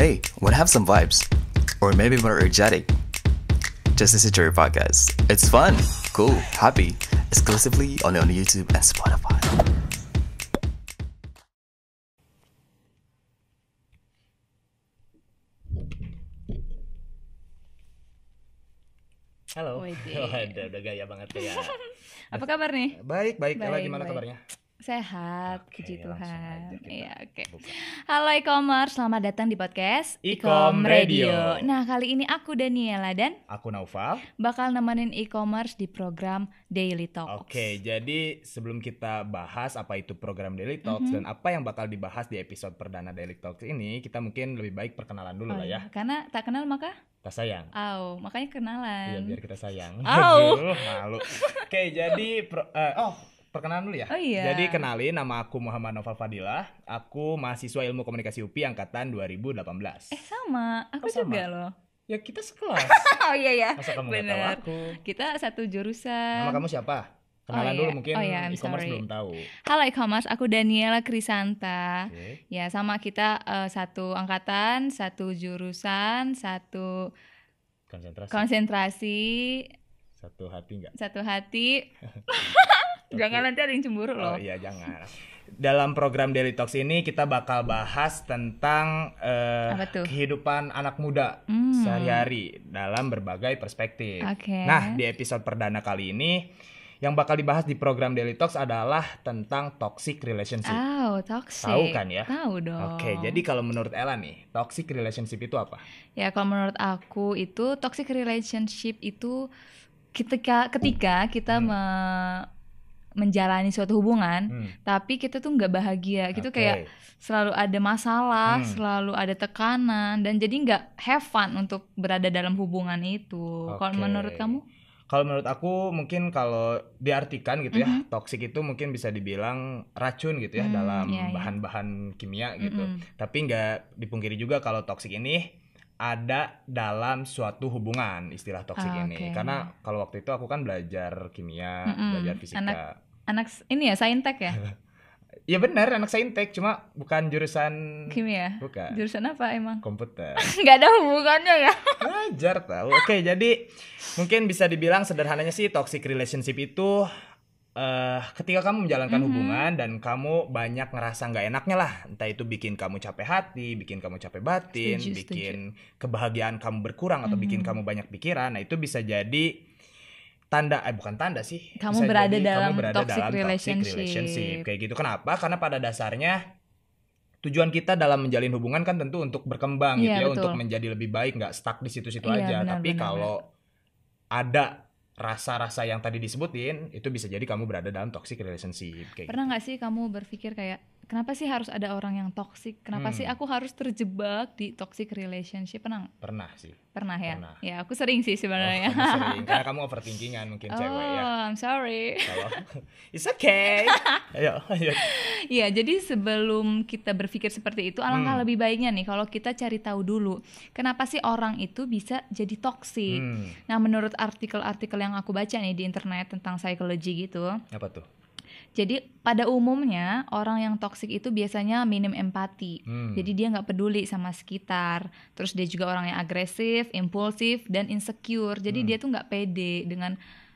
hey, wanna have some vibes? Or maybe more energetic? Just listen to your podcast. It's fun, cool, happy, exclusively only on YouTube and Spotify. Halo. Widih. Udah gaya banget ya. Apa kabar nih? Baik. Ella Baik, gimana baik. kabarnya? Sehat, Oke, puji langsung aja Tuhan. kita Iya, oke. buka. Halo e-commerce, selamat datang di podcast Ikom Radio. Nah, kali ini aku Daniela dan Aku Naufal. bakal nemenin e-commerce di program Daily Talks. Oke, jadi sebelum kita bahas apa itu program Daily Talks dan apa yang bakal dibahas di episode perdana Daily Talks ini, kita mungkin lebih baik perkenalan dulu lah ya. Karena tak kenal maka Kita sayang. makanya kenalan. Iya, biar kita sayang. Au. Aduh, malu. Oke, jadi perkenalan dulu ya. Oh iya. Jadi kenalin, nama aku Muhammad Noval Fadilah. Aku mahasiswa Ilmu Komunikasi UPI angkatan 2018. Sama, aku Oh, sama. juga loh. Ya kita sekelas. Oh iya ya. Masa kamu nggak tahu Bener. aku? Kita satu jurusan. Nama kamu siapa? Kenalan Oh, dulu iya. mungkin Oh, iya, I'm e-commerce sorry. belum tahu. Halo e-commerce, aku Daniela Krisanta. Oke. Ya sama kita satu angkatan, satu jurusan, satu konsentrasi, Satu hati enggak? satu hati. Jangan nanti ada yang cemburu Oh loh. iya, jangan. Dalam program Daily Talks ini kita bakal bahas tentang Apa tuh? kehidupan anak muda sehari-hari dalam berbagai perspektif. Oke. Nah, di episode perdana kali ini yang bakal dibahas di program Daily Talks adalah tentang toxic relationship. Toxic. Tahu kan ya? Tahu dong. Oke, jadi kalau menurut Ella nih, toxic relationship itu apa? Ya kalau menurut aku itu toxic relationship itu ketika kita menjalani suatu hubungan, tapi kita tuh nggak bahagia, gitu Oke. kayak selalu ada masalah, selalu ada tekanan, dan jadi nggak have fun untuk berada dalam hubungan itu. Kalau Oke. menurut kamu? Kalau menurut aku mungkin kalau diartikan gitu ya, toksik itu mungkin bisa dibilang racun gitu ya dalam iya, iya. bahan-bahan kimia gitu. Tapi nggak dipungkiri juga kalau toksik ini ada dalam suatu hubungan, istilah toksik ini. Oke. Karena kalau waktu itu aku kan belajar kimia, belajar fisika. Anak ini ya, saintek ya, Ya benar, anak saintek, cuma bukan jurusan kimia. Bukan. Jurusan apa emang? komputer. Nggak ada hubungannya ya. Wajar tahu. Oke, jadi mungkin bisa dibilang sederhananya sih toxic relationship itu ketika kamu menjalankan hubungan dan kamu banyak ngerasa nggak enaknya lah, entah itu bikin kamu capek hati, bikin kamu capek batin, Setuju, bikin kebahagiaan kamu berkurang atau bikin kamu banyak pikiran. Nah, itu bisa jadi tanda bukan tanda sih. Kamu Bisa berada jadi dalam kamu berada toxic dalam relationship. Kayak gitu. Kenapa? Karena pada dasarnya tujuan kita dalam menjalin hubungan kan tentu untuk berkembang gitu Iya, ya, betul. untuk menjadi lebih baik, nggak stuck di situ-situ Iya, aja. benar, Tapi benar, kalau ada rasa-rasa yang tadi disebutin, itu bisa jadi kamu berada dalam toxic relationship kayak Pernah nggak sih kamu berpikir kayak kenapa sih harus ada orang yang toxic? Kenapa sih aku harus terjebak di toxic relationship? Pernah nggak? gitu. Pernah sih. Pernah ya? Pernah. Ya aku sering sih sebenarnya. Kamu sering, karena kamu overthinkingan mungkin cewek ya. I'm sorry. Kalau it's okay. Ayo. Iya, jadi sebelum kita berpikir seperti itu, alangkah lebih baiknya nih kalau kita cari tahu dulu kenapa sih orang itu bisa jadi toksik. Nah, menurut artikel-artikel yang aku baca nih di internet tentang psikologi gitu, Apa tuh? jadi pada umumnya orang yang toksik itu biasanya minim empati. Jadi dia nggak peduli sama sekitar. Terus dia juga orang yang agresif, impulsif, dan insecure. Jadi dia tuh nggak pede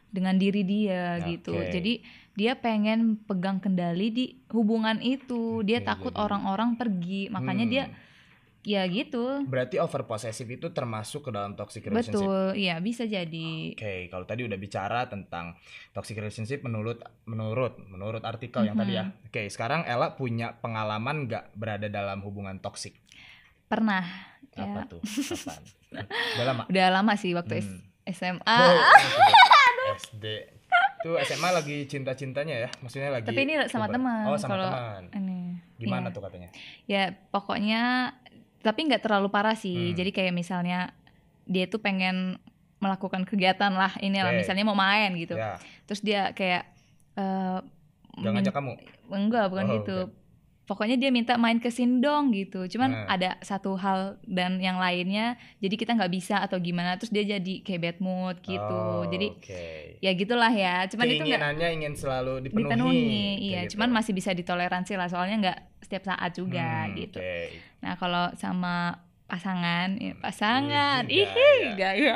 dengan diri dia gitu. Oke. Jadi dia pengen pegang kendali di hubungan itu. Dia Oke, takut jadi- orang-orang pergi. Makanya dia ya gitu. Berarti over possessive itu termasuk ke dalam toxic relationship. Betul, iya bisa jadi. Oke, kalau tadi udah bicara tentang toxic relationship menurut artikel yang tadi ya. Oke, sekarang Ella punya pengalaman nggak berada dalam hubungan toksik? Pernah. Apa Ya. tuh? Kapan? Udah lama? Udah lama sih waktu SMA. Oh, SD. Tuh SMA lagi cinta-cintanya ya? Maksudnya lagi Tapi ini sama teman. Oh, sama Kalau teman. ini. Gimana Iya. tuh katanya? Ya pokoknya, tapi nggak terlalu parah sih. Jadi kayak misalnya dia tuh pengen melakukan kegiatan lah, ini lah Oke. misalnya mau main gitu. Ya, Terus dia kayak gak ngajak kamu? enggak, bukan Oh, gitu. bukan. Pokoknya dia minta main ke sini dong gitu. Cuman Nah. ada satu hal dan yang lainnya, jadi kita nggak bisa atau gimana. Terus dia jadi kayak bad mood gitu. Oh, Jadi oke. ya gitulah ya. Cuman itu nggak Keinginannya ingin selalu dipenuhi. dipenuhi, iya. kayak gitu. Cuman masih bisa ditoleransi lah. Soalnya nggak setiap saat juga gitu. Oke. Nah kalau sama pasangan. Iya, Gaya.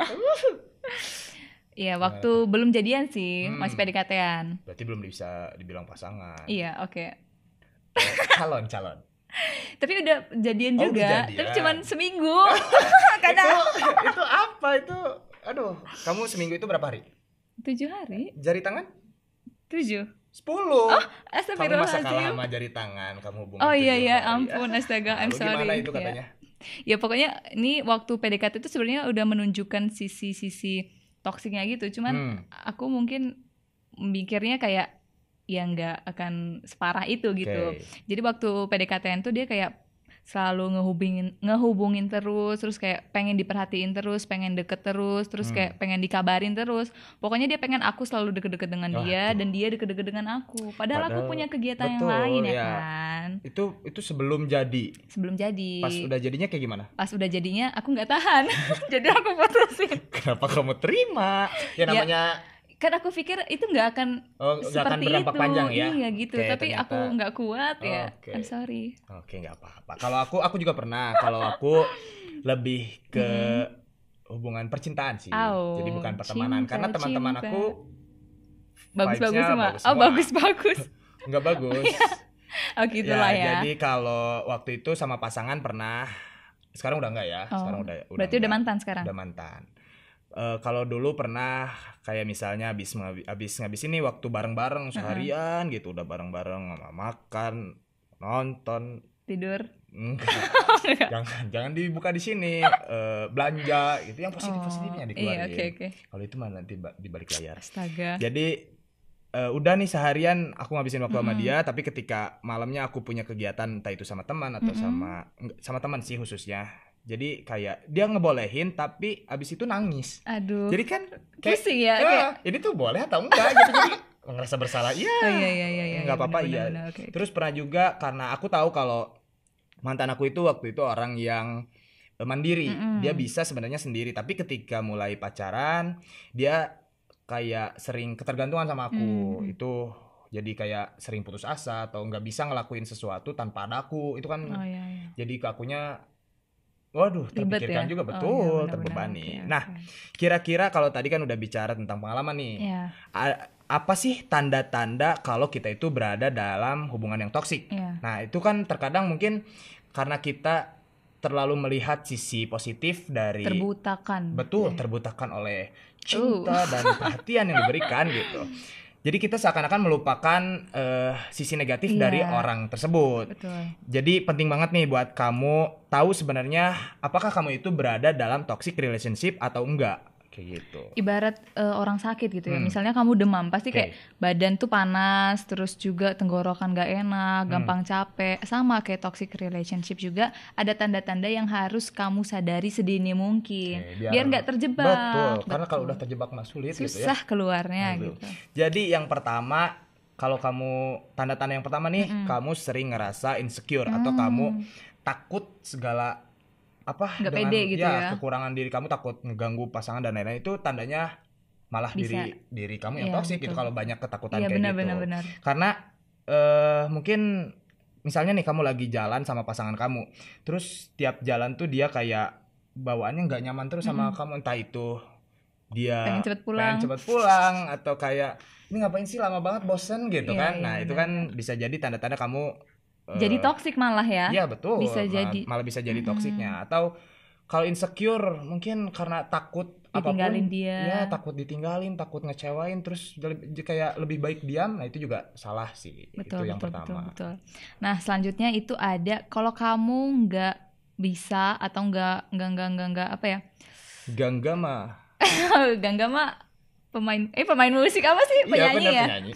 Iya, waktu belum jadian sih, masih PDKT-an. Berarti belum bisa dibilang pasangan. Iya, oke. Calon. Tapi udah jadian Oh, juga, udah jadian. tapi cuman seminggu. Karena Itu apa itu? Aduh, kamu seminggu itu berapa hari? 7 hari, Jari tangan? 7. 10. Kamu masa kalah Astagfirullahaladzim. sama jari tangan, kamu hubungan Oh iya 7 iya, hari. ampun, astaga, I'm Lalu sorry. gimana itu Ya. katanya? Ya pokoknya ini waktu PDKT itu sebenarnya udah menunjukkan sisi toksiknya gitu. Cuman aku mungkin mikirnya kayak ya nggak akan separah itu gitu. Oke. Jadi waktu PDKT tuh dia kayak selalu ngehubungin terus kayak pengen diperhatiin terus, pengen deket terus kayak pengen dikabarin terus. Pokoknya dia pengen aku selalu deket-deket dengan dia dan dia deket-deket dengan aku. Padahal aku punya kegiatan yang betul, lain ya ya. kan. Itu sebelum jadi. Sebelum jadi. Pas udah jadinya kayak gimana? Pas udah jadinya aku nggak tahan. Jadi aku putusin. Kenapa kamu terima? Ya namanya Kan aku pikir itu nggak akan nggak akan seperti berdampak itu. panjang ya. Iya gitu. Oke, Tapi ternyata. aku nggak kuat ya. Oke. I'm sorry. Oke, nggak apa-apa. Kalau aku juga pernah. Kalau aku lebih ke hubungan percintaan sih. Oh, Jadi bukan pertemanan. cinta, Karena teman-teman cinta. aku Bagus-bagus vibes-nya semua. bagus Oh semua. bagus-bagus. nggak bagus. Oh gitulah ya. Jadi kalau waktu itu sama pasangan pernah. Sekarang udah enggak ya. Oh, Sekarang berarti udah enggak. mantan sekarang. Udah mantan. Kalau dulu pernah kayak misalnya habis ngabisin nih waktu bareng-bareng seharian gitu, udah bareng-bareng makan, nonton, Tidur. enggak. jangan dibuka di sini. Belanja gitu yang positifnya dikeluarin. Iya, oke. Kalau itu mah nanti di balik layar. Astaga. Jadi udah nih seharian aku ngabisin waktu sama dia, tapi ketika malamnya aku punya kegiatan entah itu sama teman atau sama teman sih khususnya. Jadi kayak dia ngebolehin tapi abis itu nangis. Aduh. Jadi kan kayak, Pusing ya, kayak- ini tuh boleh atau enggak gitu. Jadi ngerasa bersalah. Iya. Oh iya. Enggak apa-apa benar, iya. benar, oke. Terus pernah juga karena aku tahu kalau mantan aku itu waktu itu orang yang mandiri. Dia bisa sebenarnya sendiri, tapi ketika mulai pacaran dia kayak sering ketergantungan sama aku. Itu jadi kayak sering putus asa atau nggak bisa ngelakuin sesuatu tanpa ada aku. Itu kan Oh iya. jadi ke akunya waduh, Ribet terpikirkan ya? juga Oh, betul, iya, benar-benar. terbebani. Oke, Nah, kira-kira kalau tadi kan udah bicara tentang pengalaman nih. Iya. Apa sih tanda-tanda kalau kita itu berada dalam hubungan yang toksik? Iya. Nah, itu kan terkadang mungkin karena kita terlalu melihat sisi positif dari Terbutakan. betul, terbutakan oleh cinta dan perhatian yang diberikan gitu. Jadi kita seakan-akan melupakan sisi negatif Iya. dari orang tersebut. Betul. Jadi penting banget nih buat kamu tahu sebenarnya apakah kamu itu berada dalam toxic relationship atau enggak. Kayak gitu. Ibarat orang sakit gitu ya. Misalnya kamu demam, pasti kayak badan tuh panas, terus juga tenggorokan gak enak, gampang capek. Sama kayak toxic relationship juga ada tanda-tanda yang harus kamu sadari sedini mungkin. Oke, biar nggak terjebak. Betul, karena kalau udah terjebak mah sulit gitu ya. Susah keluarnya Betul. gitu. Jadi yang pertama, kalau kamu tanda-tanda yang pertama nih, kamu sering ngerasa insecure atau kamu takut segala apa Nggak dengan pede gitu ya. kekurangan diri kamu, takut ngeganggu pasangan dan lain-lain, itu tandanya malah Bisa. diri kamu yang Iya, toksik gitu betul. kalau banyak ketakutan Iya kayak gitu. benar. Karena mungkin misalnya nih kamu lagi jalan sama pasangan kamu, terus tiap jalan tuh dia kayak bawaannya nggak nyaman terus sama kamu, entah itu dia Pengen cepet pulang. atau kayak ini ngapain sih lama banget, bosen gitu Iya, kan. iya, Nah itu kan bisa jadi tanda-tanda kamu Jadi toksik malah ya. iya betul, Bisa jadi. malah bisa jadi toksiknya. Atau kalau insecure mungkin karena takut Ditinggalin apapun, dia. ya takut ditinggalin, takut ngecewain, terus kayak lebih baik diam. Nah itu juga salah sih. Betul, itu yang betul, pertama. betul. Nah selanjutnya itu ada kalau kamu nggak bisa atau nggak apa ya? Gangga mah Gangga mah pemain musik apa sih? iya, Penyanyi benar, ya. penyanyi.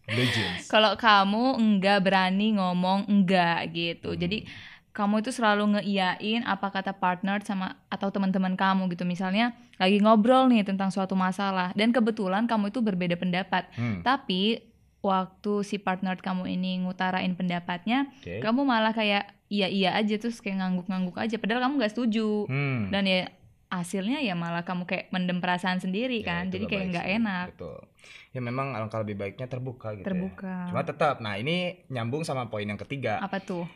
Legends. Kalau kamu nggak berani ngomong enggak gitu, jadi kamu itu selalu ngeiyain apa kata partner sama atau teman-teman kamu gitu. Misalnya lagi ngobrol nih tentang suatu masalah dan kebetulan kamu itu berbeda pendapat, tapi waktu si partner kamu ini ngutarain pendapatnya, Oke. kamu malah kayak iya aja terus kayak ngangguk-ngangguk aja, padahal kamu nggak setuju. Dan ya hasilnya ya malah kamu kayak mendem perasaan sendiri Ya, kan, itu jadi nggak kayak baik nggak sih, enak. betul. Ya memang alangkah lebih baiknya terbuka gitu Terbuka. ya. Cuma tetap, nah ini nyambung sama poin yang ketiga. Apa tuh?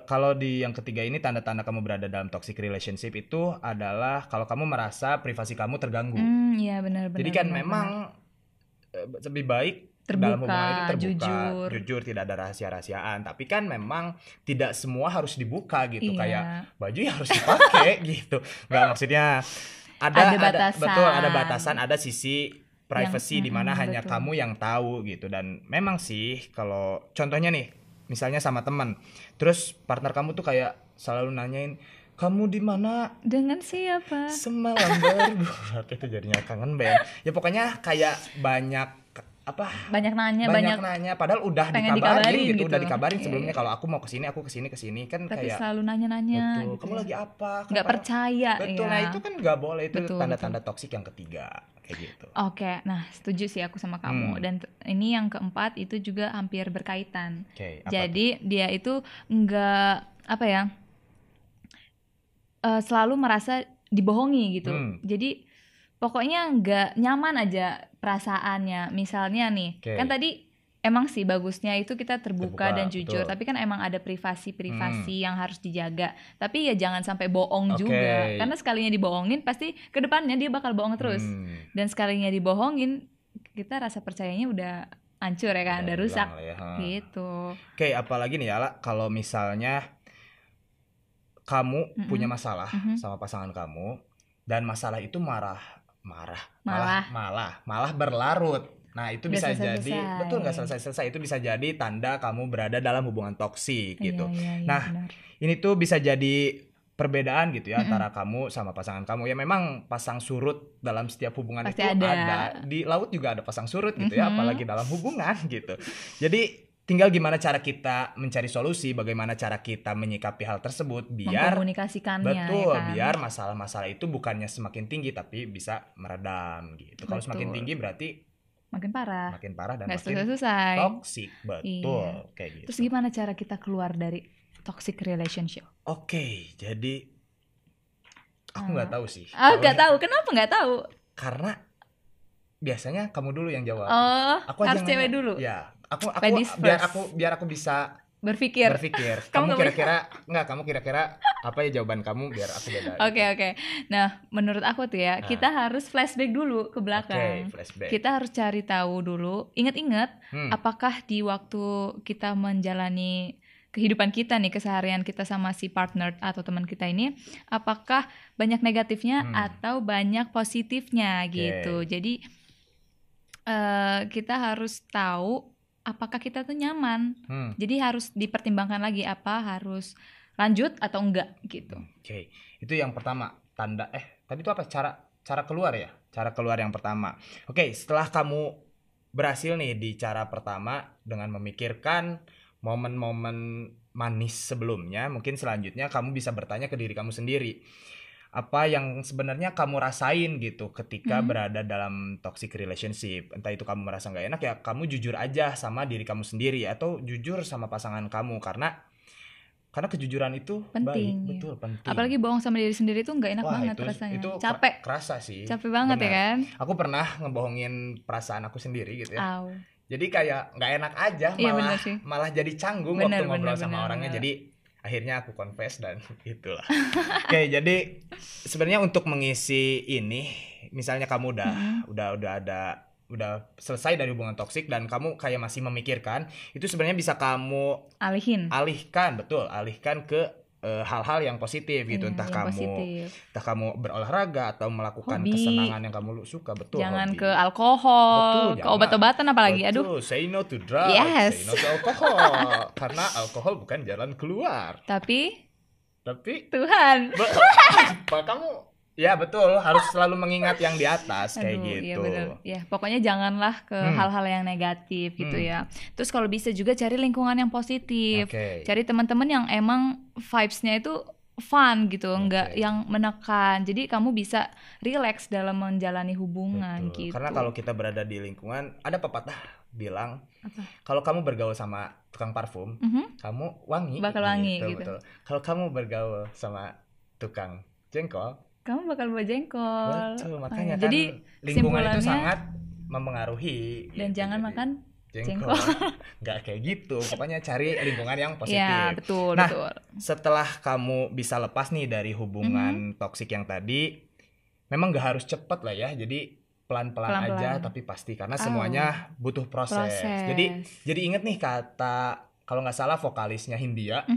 Kalau di yang ketiga ini tanda-tanda kamu berada dalam toxic relationship itu adalah kalau kamu merasa privasi kamu terganggu. Iya benar-benar. Jadi kan memang lebih baik dalam hubungan itu terbuka, jujur, tidak ada rahasia-rahasiaan. Tapi kan memang tidak semua harus dibuka gitu, Iya. kayak baju ya harus dipakai gitu. Nggak, maksudnya Ada batasan. betul, ada batasan, ada sisi privacy di mana hanya betul. kamu yang tahu gitu. Dan memang sih kalau contohnya nih, misalnya sama teman, terus partner kamu tuh kayak selalu nanyain, kamu di mana Dengan siapa? semalam berdua, itu jadinya kangen band. Ya pokoknya kayak banyak Banyak nanya, banyak nanya, padahal udah pengen dikabarin dikabarin gitu, gitu. udah dikabarin Iya, sebelumnya iya. kalau aku mau kesini kan tapi kayak selalu nanya-nanya betul, gitu kamu ya. lagi apa? Nggak percaya Betul, ya. nah itu kan nggak boleh, itu Betul, tanda-tanda toksik yang ketiga kayak gitu. Oke, nah setuju sih aku sama kamu. Dan ini yang keempat itu juga hampir berkaitan. Oke, apa Jadi dia itu nggak apa ya, selalu merasa dibohongi gitu. Jadi pokoknya nggak nyaman aja perasaannya. Misalnya nih, Oke. kan tadi emang sih bagusnya itu kita terbuka dan jujur. betul. Tapi kan emang ada privasi yang harus dijaga. Tapi ya jangan sampai bohong Oke. juga. Karena sekalinya dibohongin pasti kedepannya dia bakal bohong terus. Dan sekalinya dibohongin, kita rasa percayanya udah hancur ya kan, udah rusak hilang lah ya. gitu. Oke, apalagi nih ya La, kalau misalnya kamu punya masalah sama pasangan kamu dan masalah itu malah berlarut. Nah, itu Nggak bisa selesai-selesai. jadi betul, nggak selesai-selesai, itu bisa jadi tanda kamu berada dalam hubungan toksik gitu. Iya, Nah, benar. ini tuh bisa jadi perbedaan gitu ya antara kamu sama pasangan kamu. Ya memang pasang surut dalam setiap hubungan Pasti itu ada. Di laut juga ada pasang surut gitu ya, apalagi dalam hubungan gitu. Jadi tinggal gimana cara kita mencari solusi, bagaimana cara kita menyikapi hal tersebut biar Mengkomunikasikannya betul, ya kan? biar masalah-masalah itu bukannya semakin tinggi tapi bisa meredam gitu. Kalau semakin Betul. tinggi berarti makin parah dan nggak makin selesai. toksik, betul. Iya. Kayak gitu. Terus gimana cara kita keluar dari toxic relationship? Oke, jadi aku nggak tahu sih. Nggak tahu, kenapa nggak tahu? Karena biasanya kamu dulu yang jawab. Aku Harus aja cewek nanya. dulu. Ya, aku Ladies biar aku bisa berpikir. Kamu kira-kira apa ya jawaban kamu biar aku beda. Oke. Nah, menurut aku tuh ya, kita harus flashback dulu ke belakang. Flashback. Kita harus cari tahu dulu, ingat-ingat apakah di waktu kita menjalani kehidupan kita nih, keseharian kita sama si partner atau teman kita ini, apakah banyak negatifnya atau banyak positifnya gitu. Jadi kita harus tahu apakah kita tuh nyaman. Jadi harus dipertimbangkan lagi apa harus lanjut atau enggak gitu. Oke. Itu yang pertama, tanda tadi itu apa? Cara keluar ya? Cara keluar yang pertama. Oke, setelah kamu berhasil nih di cara pertama dengan memikirkan momen-momen manis sebelumnya, mungkin selanjutnya kamu bisa bertanya ke diri kamu sendiri. Apa yang sebenarnya kamu rasain gitu ketika berada dalam toxic relationship. Entah itu kamu merasa nggak enak, ya kamu jujur aja sama diri kamu sendiri atau jujur sama pasangan kamu, karena kejujuran itu penting, baik, betul, penting. Apalagi bohong sama diri sendiri tuh nggak enak banget rasanya. Itu capek, kerasa sih. capek banget. Benar. Ya kan. Aku pernah ngebohongin perasaan aku sendiri gitu ya. Au. Jadi kayak nggak enak aja, Iya, malah jadi canggung waktu ngobrol sama orangnya. Jadi akhirnya aku confess dan itulah. Oke, jadi sebenarnya untuk mengisi ini, misalnya kamu udah selesai dari hubungan toksik dan kamu kayak masih memikirkan, itu sebenarnya bisa kamu alihkan ke hal-hal yang positif gitu. Entah kamu berolahraga atau melakukan kesenangan yang kamu suka, betul. Jangan hobi. ke alkohol, Betul, ke obat-obatan apalagi. Betul, say no to drugs, Yes. say no to alcohol. Karena alkohol bukan jalan keluar. Tapi Tuhan. Kamu ya betul, harus selalu mengingat yang di atas kayak gitu. Iya benar. Ya, pokoknya janganlah ke hal-hal yang negatif gitu ya. Terus kalau bisa juga cari lingkungan yang positif. Cari teman-teman yang emang vibes-nya itu fun gitu, enggak yang menekan. Jadi kamu bisa relax dalam menjalani hubungan gitu. Karena kalau kita berada di lingkungan, ada pepatah bilang, kalau kamu bergaul sama tukang parfum, kamu wangi. Bakal wangi gitu. Betul. Kalau kamu bergaul sama tukang jengkol, kamu bakal bawa jengkol. Betul, makanya kan Jadi lingkungan itu simpulannya, sangat mempengaruhi. dan gitu. jangan Jadi, makan jengkol. Nggak kayak gitu. Pokoknya cari lingkungan yang positif. Ya, betul, Nah, betul. setelah kamu bisa lepas nih dari hubungan toksik yang tadi, memang nggak harus cepet lah ya. Jadi pelan-pelan aja tapi pasti, karena semuanya butuh proses. Jadi inget nih kata, kalau nggak salah vokalisnya Hindia.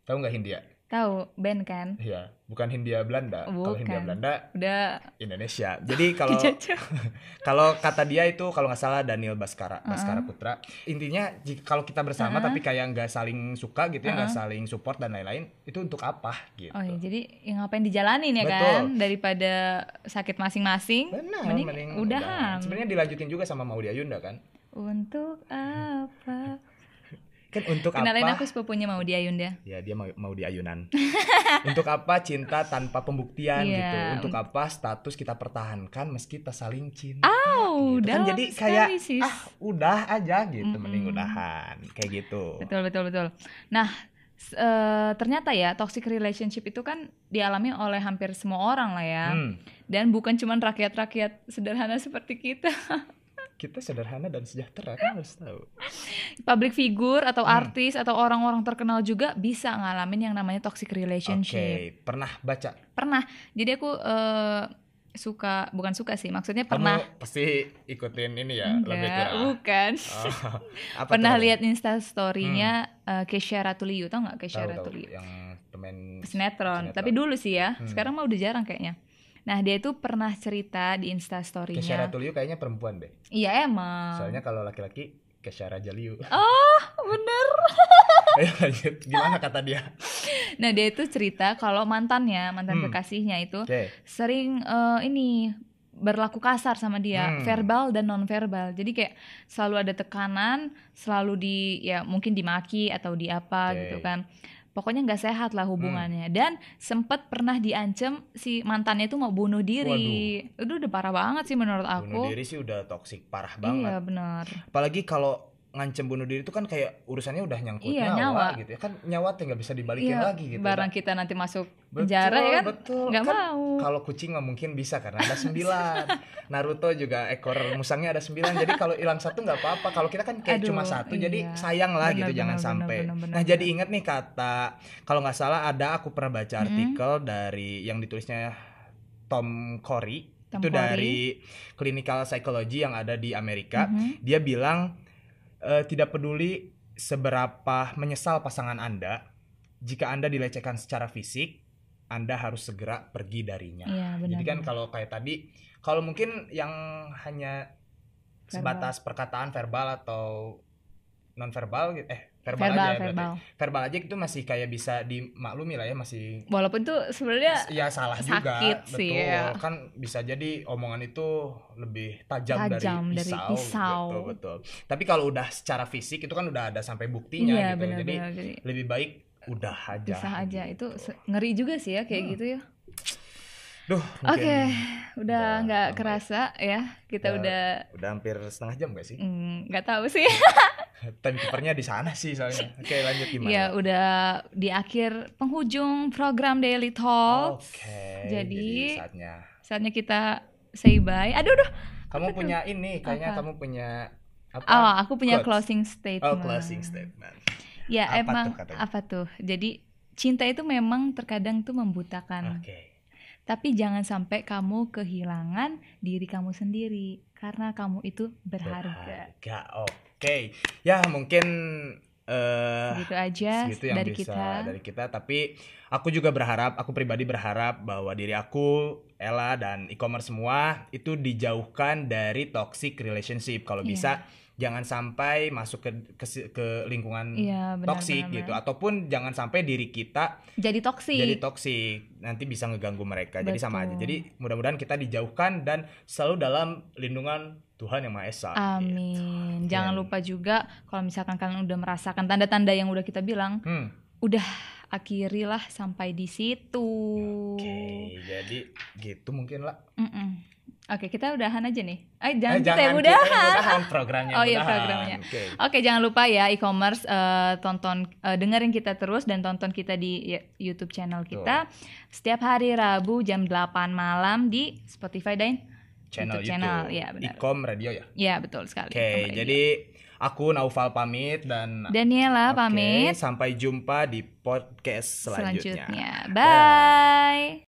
Tahu nggak Hindia? Tahu, band kan? Iya, bukan Hindia Belanda. Kalau Hindia Bukan. Belanda Udah Indonesia. Jadi kalau dijajah. kalau kata dia itu, kalau nggak salah Daniel Baskara Putra. Intinya kalau kita bersama tapi kayak nggak saling suka gitu ya, nggak saling support dan lain-lain, itu untuk apa gitu. Oh iya, jadi yang ngapain dijalanin ya. Betul. Kan? Daripada sakit masing-masing, Benar, mending udahan. Sebenarnya dilanjutin juga sama Maudy Ayunda kan. Untuk apa? Kan untuk Kenalin apa? aku sepupunya Maudy Ayunda. Ya, dia mau di ayunan. Untuk apa cinta tanpa pembuktian Iya. gitu? Untuk apa status kita pertahankan meski tak saling cinta? Gitu. Kan jadi kayak sis. udah aja gitu, mending udahan kayak gitu. Betul. Nah, ternyata ya toxic relationship itu kan dialami oleh hampir semua orang lah ya. Dan bukan cuma rakyat-rakyat sederhana seperti kita. Kita sederhana dan sejahtera kan, harus tahu. Public figure atau artis atau orang-orang terkenal juga bisa ngalamin yang namanya toxic Oke, relationship. pernah baca? Pernah. Jadi aku bukan suka sih, maksudnya Kamu pernah. pasti ikutin ini ya, lebih Enggak, kurang. bukan. Oh, apa Pernah tuh? lihat Insta story-nya Kesha Ratuliu, tau nggak Kesha Tahu, Ratuliu? yang pemain Sinetron. Tapi dulu sih ya, sekarang mah udah jarang kayaknya. Nah, dia itu pernah cerita di Insta Kesha story-nya. Ratuliu kayaknya perempuan deh. Iya emang. Soalnya kalau laki-laki Kesha Rajaliu. Oh, bener. Ayo lanjut, gimana kata dia? Nah, dia itu cerita kalau mantan kekasihnya itu sering berlaku kasar sama dia, verbal dan non verbal. Jadi kayak selalu ada tekanan, selalu mungkin dimaki atau di apa gitu kan. Pokoknya nggak sehat lah hubungannya. Dan sempat pernah diancam si mantannya itu mau bunuh diri. Itu udah parah banget sih menurut aku. Bunuh diri sih udah toksik parah banget. Iya benar. Apalagi kalau ngancem bunuh diri itu kan kayak urusannya udah nyangkut nyawa gitu ya. Kan nyawa nggak bisa dibalikin lagi gitu. Barang kita nanti masuk penjara ya kan, nggak kan, mau. Kalau kucing mah mungkin bisa karena ada 9. Naruto juga ekor musangnya ada 9. Jadi kalau hilang satu nggak apa-apa. Kalau kita kan kayak cuma satu, jadi sayang lah gitu, jangan sampai. Nah, jadi ingat nih kata, kalau nggak salah aku pernah baca artikel dari yang ditulisnya Tom Corey. Itu dari clinical psychology yang ada di Amerika. Dia bilang tidak peduli seberapa menyesal pasangan Anda, jika Anda dilecehkan secara fisik, Anda harus segera pergi darinya. Jadi kan kalau kayak tadi, kalau mungkin yang hanya sebatas perkataan verbal atau non verbal, verbal aja itu masih kayak bisa dimaklumi lah ya, masih. Walaupun tuh sebenarnya ya salah juga, sih, betul. Ya. Kan bisa jadi omongan itu lebih tajam dari pisau. Betul. Tapi kalau udah secara fisik itu kan udah ada sampai buktinya gitu. Jadi lebih baik udah aja. Pisah aja itu ngeri juga sih ya kayak gitu ya. Oke, udah nggak kerasa ya, kita udah hampir setengah jam gak sih? Nggak tahu sih. Timekeepernya di sana sih soalnya. Oke, lanjut gimana? Ya udah di akhir penghujung program Daily Talks. Jadi saatnya kita say bye. Aduh. Kamu punya ini, kayaknya kamu punya apa? Oh, aku punya closing statement. Oh, closing statement. Ya emang apa tuh? Jadi cinta itu memang terkadang tuh membutakan. Tapi jangan sampai kamu kehilangan diri kamu sendiri, karena kamu itu berharga. Oke. Ya mungkin gitu aja segitu yang dari kita. Tapi aku pribadi berharap bahwa diri aku, Ella dan e-commerce semua itu dijauhkan dari toxic relationship. Kalau bisa jangan sampai masuk ke lingkungan toksik gitu, ataupun jangan sampai diri kita jadi toksik, nanti bisa ngeganggu mereka. Jadi sama aja. Jadi mudah-mudahan kita dijauhkan dan selalu dalam lindungan Tuhan Yang Maha Esa. Amin. Gitu. Jangan lupa juga kalau misalkan kalian udah merasakan tanda-tanda yang udah kita bilang, udah akhirilah sampai di situ. Oke, jadi gitu mungkin lah. Oke, kita udahan aja nih. Jangan kita Jangan yang kita yang udahan. udahan, programnya Oh iya, udahan. programnya. Oke. Oke, jangan lupa ya e-commerce, tonton, dengerin kita terus dan tonton kita di YouTube channel kita setiap hari Rabu jam 8 malam di Spotify dan Channel YouTube channel. Ya, benar. Ikom Radio ya. Ya, betul sekali. Oke, Ikom Radio. jadi aku Naufal pamit dan Daniela Oke, pamit. sampai jumpa di podcast selanjutnya. Bye.